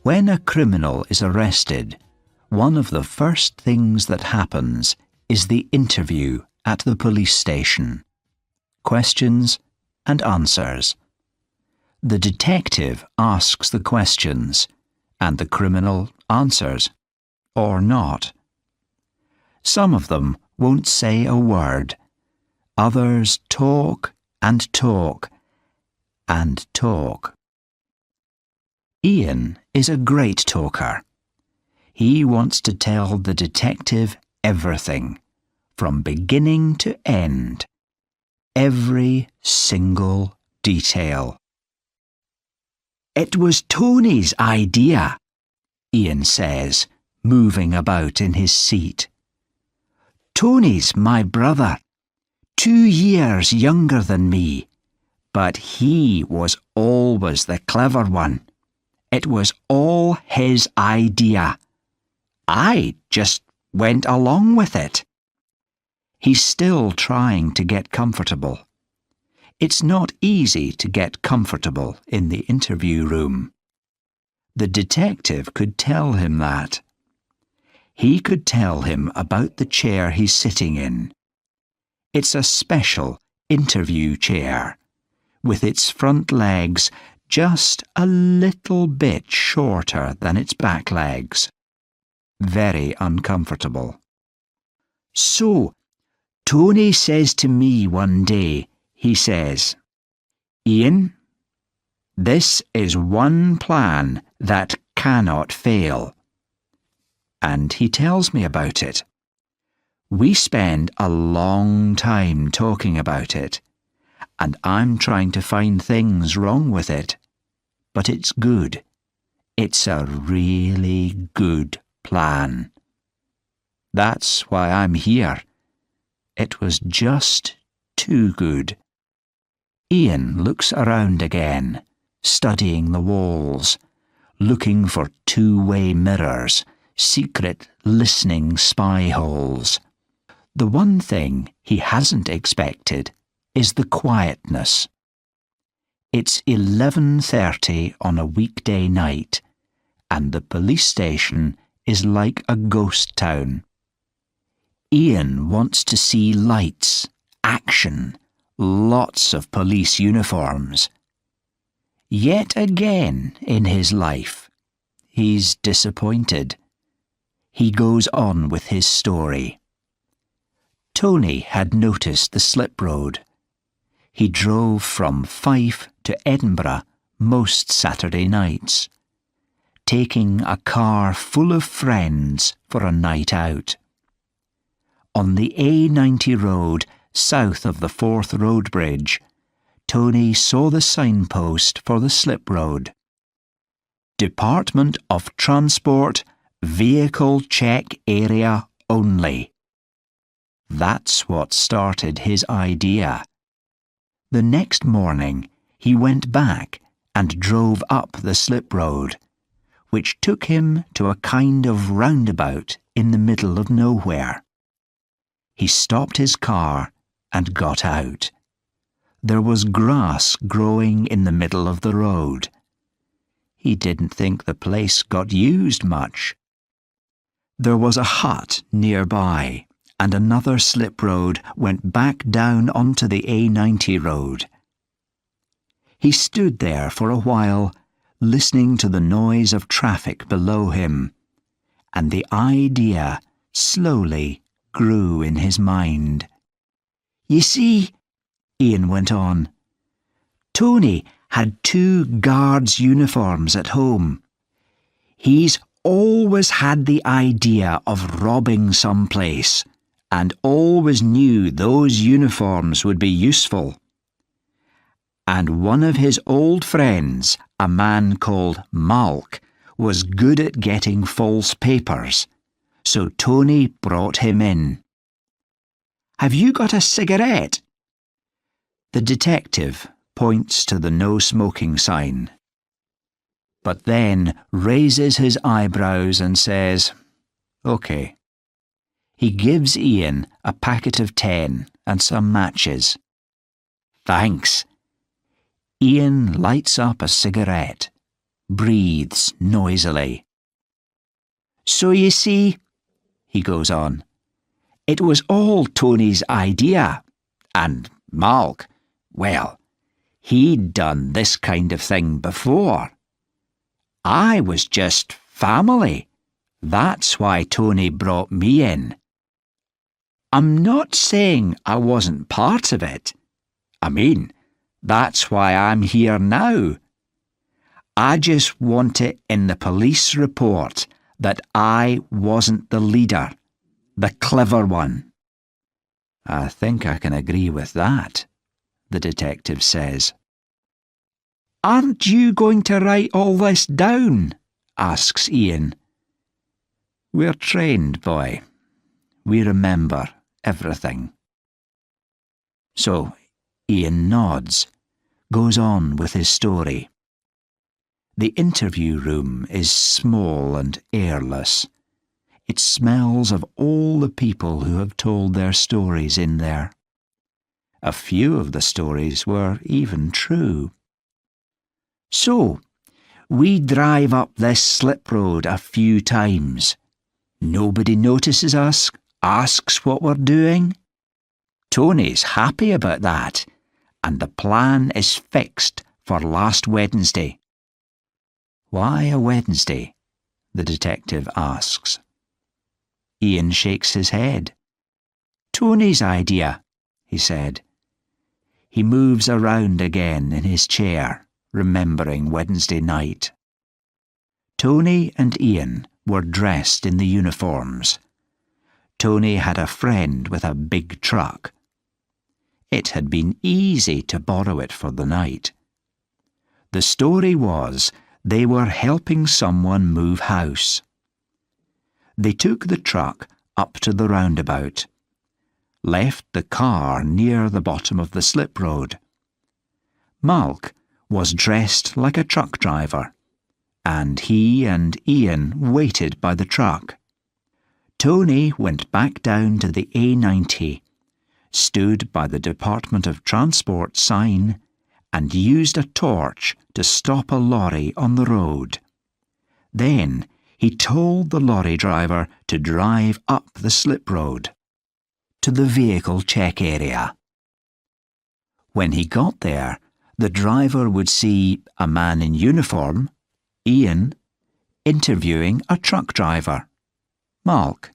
When a criminal is arrested, one of the first things that happens is the interview at the police station. Questions and answers. The detective asks the questions, and the criminal answers, or not. Some of them won't say a word. Others talk and talk and talk. Ian is a great talker. He wants to tell the detective everything, from beginning to end, every single detail. "It was Tony's idea," Ian says, moving about in his seat. "Tony's my brother, 2 years younger than me, but he was always the clever one. It was all his idea. I just went along with it." He's still trying to get comfortable. It's not easy to get comfortable in the interview room. The detective could tell him that. He could tell him about the chair he's sitting in. It's a special interview chair, with its front legs just a little bit shorter than its back legs. Very uncomfortable. "So, Tony says to me one day," he says, "Ian, this is one plan that cannot fail." And he tells me about it. We spend a long time talking about it, and I'm trying to find things wrong with it. But it's good. It's a really good plan. That's why I'm here. It was just too good. Ian looks around again, studying the walls, looking for two-way mirrors, secret listening spy holes. The one thing he hasn't expected is the quietness. It's 11:30 on a weekday night, and the police station is like a ghost town. Ian wants to see lights, action, lots of police uniforms. Yet again in his life, he's disappointed. He goes on with his story. Tony had noticed the slip road. He drove from Fife to Edinburgh most Saturday nights, taking a car full of friends for a night out. On the A90 road south of the Forth Road Bridge, Tony saw the signpost for the slip road. Department of Transport Vehicle Check Area Only. That's what started his idea. The next morning, he went back and drove up the slip road, which took him to a kind of roundabout in the middle of nowhere. He stopped his car and got out. There was grass growing in the middle of the road. He didn't think the place got used much. There was a hut nearby, and another slip road went back down onto the A90 road. He stood there for a while, listening to the noise of traffic below him, and the idea slowly grew in his mind. "You see," Ian went on, "Tony had 2 guards' uniforms at home. He's always had the idea of robbing some place, and always knew those uniforms would be useful. And one of his old friends, a man called Malk, was good at getting false papers, so Tony brought him in. Have you got a cigarette?" The detective points to the no smoking sign, but then raises his eyebrows and says, "OK." He gives Ian a packet of 10 and some matches. "Thanks." Ian lights up a cigarette, breathes noisily. "So you see," he goes on, "it was all Tony's idea. And Malk, well, he'd done this kind of thing before. I was just family. That's why Tony brought me in. I'm not saying I wasn't part of it. I mean, that's why I'm here now. I just want it in the police report that I wasn't the leader, the clever one." "I think I can agree with that," the detective says. "Aren't you going to write all this down?" asks Ian. "We're trained, boy. We remember everything." So Ian nods, goes on with his story. The interview room is small and airless. It smells of all the people who have told their stories in there. A few of the stories were even true. "So, we drive up this slip road a few times. Nobody notices us, asks what we're doing. Tony's happy about that, and the plan is fixed for last Wednesday." "Why a Wednesday?" the detective asks. Ian shakes his head. "Tony's idea," he said. He moves around again in his chair, remembering Wednesday night. Tony and Ian were dressed in the uniforms. Tony had a friend with a big truck. It had been easy to borrow it for the night. The story was they were helping someone move house. They took the truck up to the roundabout, left the car near the bottom of the slip road. Malk was dressed like a truck driver, and he and Ian waited by the truck. Tony went back down to the A90, stood by the Department of Transport sign, and used a torch to stop a lorry on the road. Then he told the lorry driver to drive up the slip road to the vehicle check area. When he got there, the driver would see a man in uniform, Ian, interviewing a truck driver, Malk.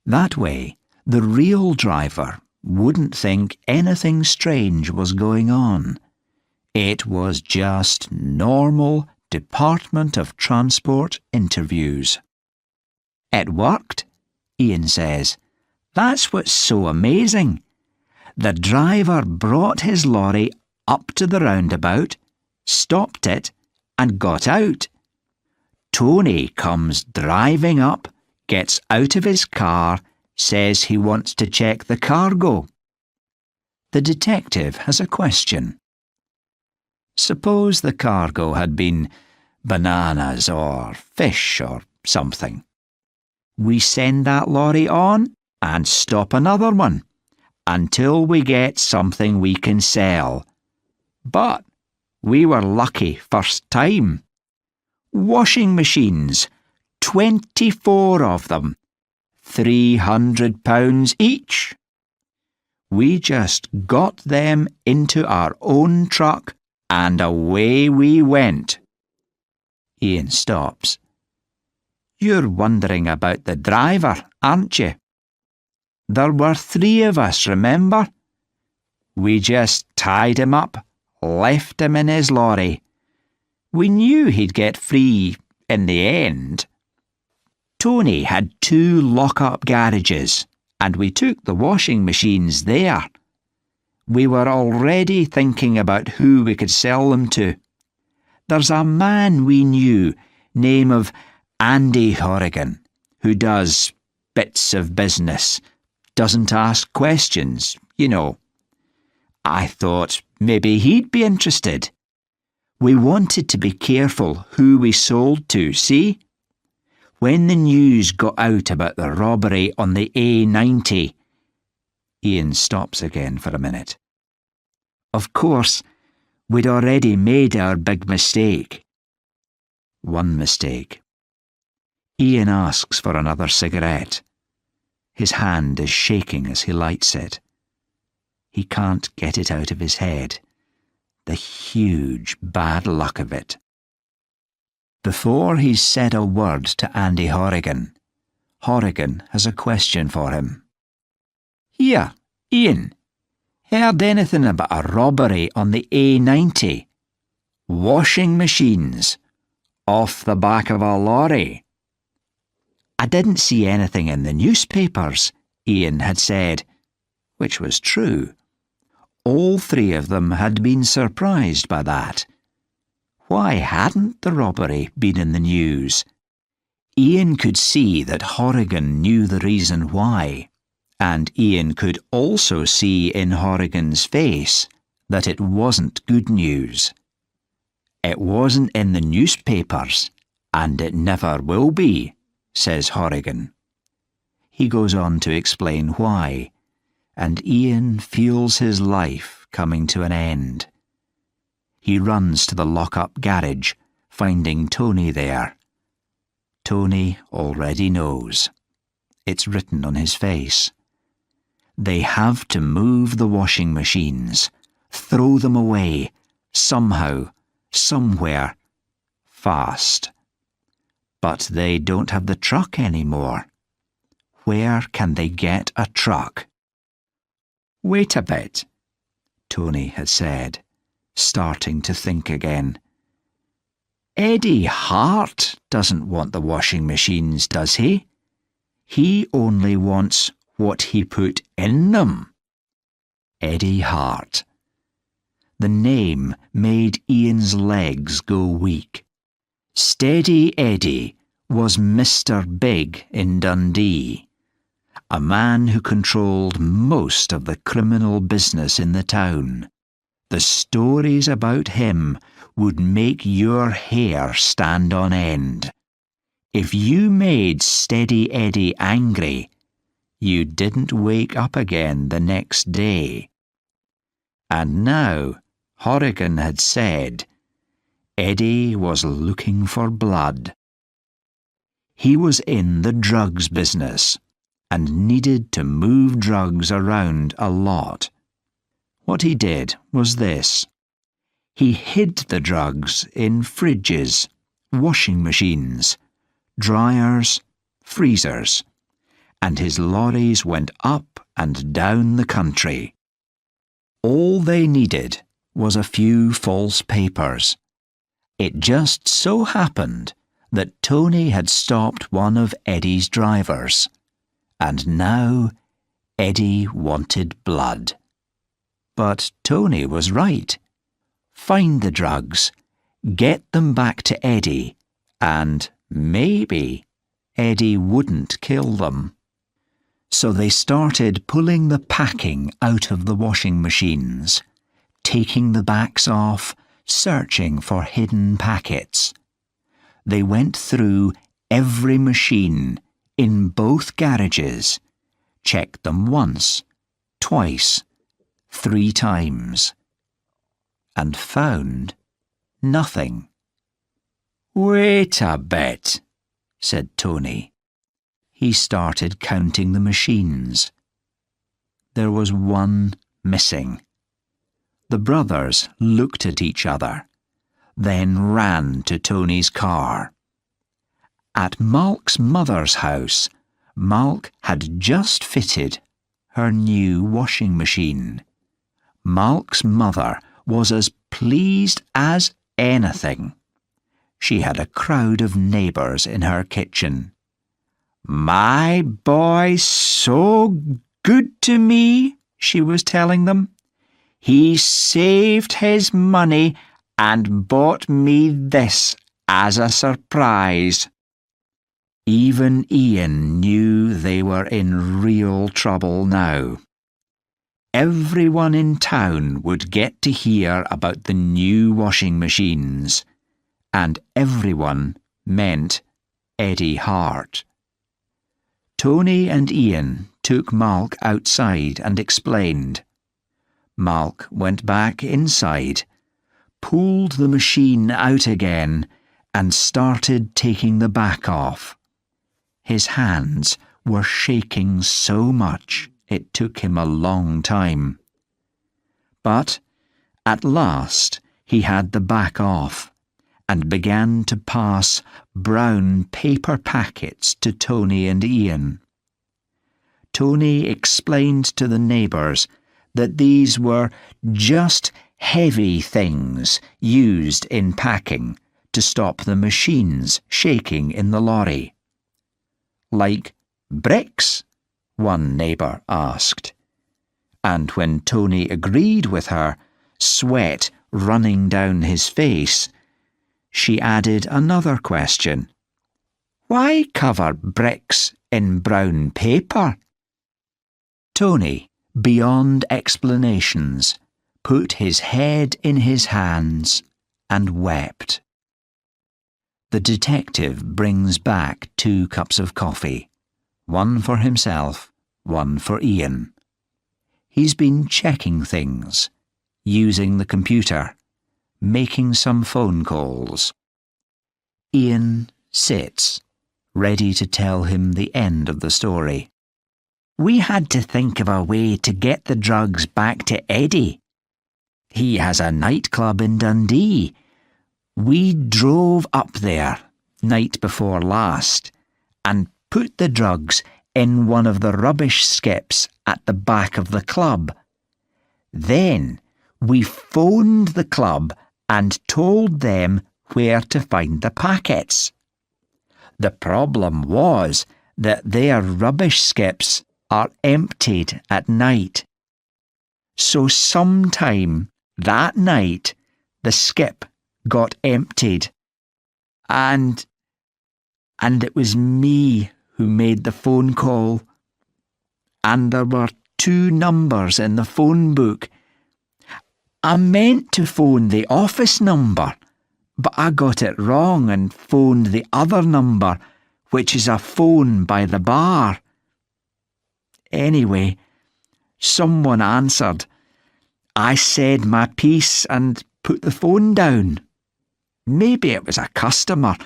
That way, the real driver wouldn't think anything strange was going on. It was just normal Department of Transport interviews. "It worked," Ian says. "That's what's so amazing. The driver brought his lorry up to the roundabout, stopped it, and got out. Tony comes driving up, gets out of his car, says he wants to check the cargo." The detective has a question. Suppose the cargo had been bananas or fish or something. We send that lorry on and stop another one until we get something we can sell. But we were lucky first time. Washing machines, 24 of them, £300 each. We just got them into our own truck and away we went." Ian stops. "You're wondering about the driver, aren't you? There were 3 of us, remember? We just tied him up, left him in his lorry. We knew he'd get free in the end. Tony had 2 lock-up garages, and we took the washing machines there. We were already thinking about who we could sell them to. There's a man we knew, name of Andy Horrigan, who does bits of business, doesn't ask questions, you know. I thought maybe he'd be interested. We wanted to be careful who we sold to, see? When the news got out about the robbery on the A90..." Ian stops again for a minute. "Of course, we'd already made our big mistake. One mistake. Ian asks for another cigarette. His hand is shaking as he lights it. He can't get it out of his head. The huge bad luck of it. Before he's said a word to Andy Horrigan, Horrigan has a question for him. "Here, Ian, heard anything about a robbery on the A90? Washing machines, off the back of a lorry." "I didn't see anything in the newspapers," Ian had said, which was true. All three of them had been surprised by that. Why hadn't the robbery been in the news? Ian could see that Horrigan knew the reason why, and Ian could also see in Horrigan's face that it wasn't good news. "It wasn't in the newspapers, and it never will be," says Horrigan. He goes on to explain why, and Ian feels his life coming to an end. He runs to the lock-up garage, finding Tony there. Tony already knows. It's written on his face. They have to move the washing machines, throw them away, somehow, somewhere, fast. But they don't have the truck anymore. Where can they get a truck? "Wait a bit," Tony had said, starting to think again. "Eddie Hart doesn't want the washing machines, does he? He only wants what he put in them." Eddie Hart. The name made Ian's legs go weak. Steady Eddie was Mr. Big in Dundee, a man who controlled most of the criminal business in the town. The stories about him would make your hair stand on end. If you made Steady Eddie angry, you didn't wake up again the next day. And now Horrigan had said Eddie was looking for blood. He was in the drugs business and needed to move drugs around a lot. What he did was this. He hid the drugs in fridges, washing machines, dryers, freezers, and his lorries went up and down the country. All they needed was a few false papers. It just so happened that Tony had stopped one of Eddie's drivers, and now Eddie wanted blood. But Tony was right. Find the drugs, get them back to Eddie, and maybe Eddie wouldn't kill them. So they started pulling the packing out of the washing machines, taking the backs off, searching for hidden packets. They went through every machine in both garages, checked them once, twice, 3 times, and found nothing. "Wait a bit," said Tony. He started counting the machines. There was one missing. The brothers looked at each other, then ran to Tony's car. At Malk's mother's house, Malk had just fitted her new washing machine. Malk's mother was as pleased as anything. She had a crowd of neighbours in her kitchen. "My boy's so good to me," she was telling them. "He saved his money and bought me this as a surprise." Even Ian knew they were in real trouble now. Everyone in town would get to hear about the new washing machines, and everyone meant Eddie Hart. Tony and Ian took Malk outside and explained. Malk went back inside, pulled the machine out again, and started taking the back off. His hands were shaking so much it took him a long time. But at last he had the back off and began to pass brown paper packets to Tony and Ian. Tony explained to the neighbours that these were just heavy things used in packing to stop the machines shaking in the lorry. Like bricks? One neighbour asked. And when Tony agreed with her, sweat running down his face, she added another question. Why cover bricks in brown paper? Tony, beyond explanations, put his head in his hands and wept. The detective brings back 2 cups of coffee, one for himself, one for Ian. He's been checking things, using the computer, making some phone calls. Ian sits, ready to tell him the end of the story. We had to think of a way to get the drugs back to Eddie. He has a nightclub in Dundee. We drove up there, night before last, and put the drugs in one of the rubbish skips at the back of the club. Then we phoned the club and told them where to find the packets. The problem was that their rubbish skips are emptied at night. So sometime that night the skip got emptied. And it was me who made the phone call. And there were 2 numbers in the phone book. I meant to phone the office number, but I got it wrong and phoned the other number, which is a phone by the bar. Anyway, someone answered. I said my piece and put the phone down. Maybe it was a customer.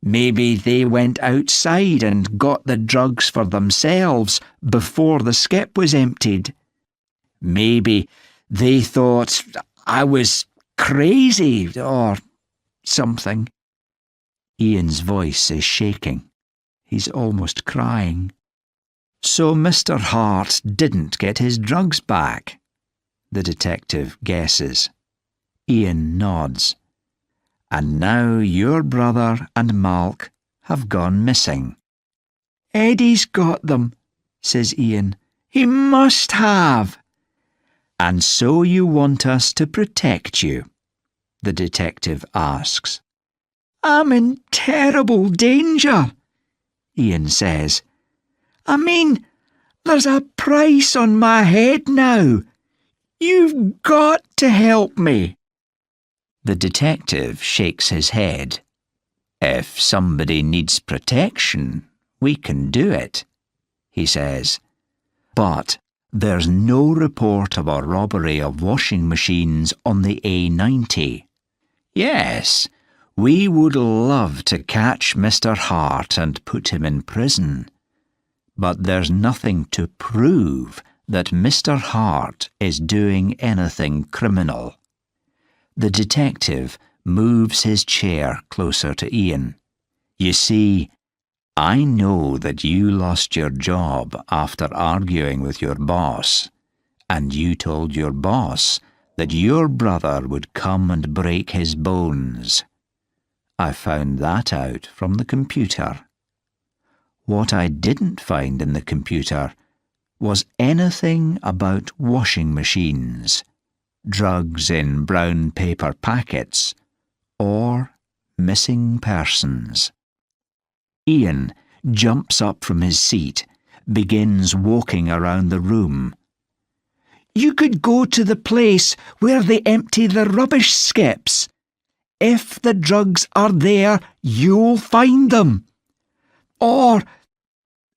Maybe they went outside and got the drugs for themselves before the skip was emptied. Maybe they thought I was crazy or something. Ian's voice is shaking. He's almost crying. So Mr. Hart didn't get his drugs back, the detective guesses. Ian nods. And now your brother and Malk have gone missing. Eddie's got them, says Ian. He must have. And so you want us to protect you? The detective asks. I'm in terrible danger, Ian says. I mean, there's a price on my head now. You've got to help me. The detective shakes his head. If somebody needs protection, we can do it, he says. But there's no report of a robbery of washing machines on the A90. Yes, we would love to catch Mr. Hart and put him in prison. But there's nothing to prove that Mr. Hart is doing anything criminal. The detective moves his chair closer to Ian. You see, I know that you lost your job after arguing with your boss, and you told your boss that your brother would come and break his bones. I found that out from the computer. What I didn't find in the computer was anything about washing machines, drugs in brown paper packets, or missing persons. Ian jumps up from his seat, begins walking around the room. You could go to the place where they empty the rubbish skips. If the drugs are there, you'll find them. Or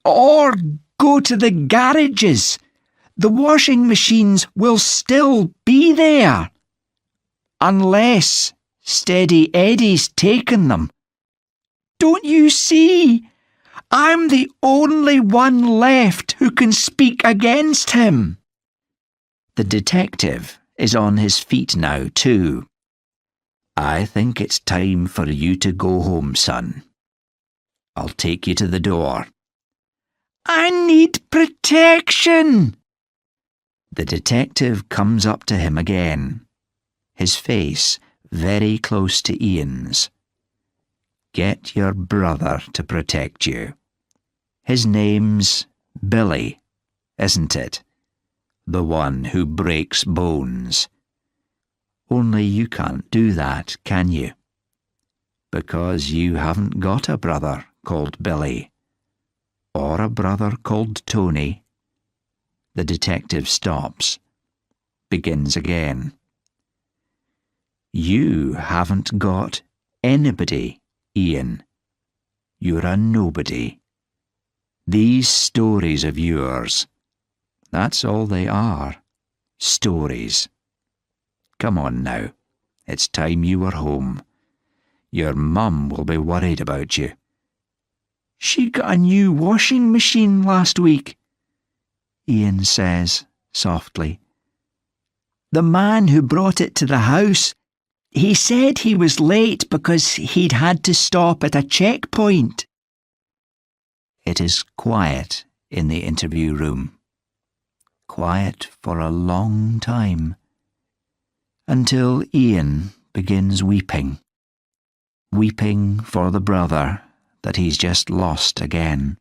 go to the garages. The washing machines will still be there. Unless Steady Eddie's taken them Don't you see? I'm the only one left who can speak against him." The detective is on his feet now too. "I think it's time for you to go home, son. I'll take you to the door." "I need protection." The detective comes up to him again, his face very close to Ian's. "Get your brother to protect you. His name's Billy, isn't it? The one who breaks bones. Only you can't do that, can you? Because you haven't got a brother called Billy. Or a brother called Tony." The detective stops, begins again. "You haven't got anybody, Ian. You're a nobody. These stories of yours, that's all they are, stories. Come on now, it's time you were home. Your mum will be worried about you." "She got a new washing machine last week," Ian says softly. "The man who brought it to the house, he said he was late because he'd had to stop at a checkpoint." It is quiet in the interview room. Quiet for a long time. Until Ian begins weeping. Weeping for the brother that he's just lost again.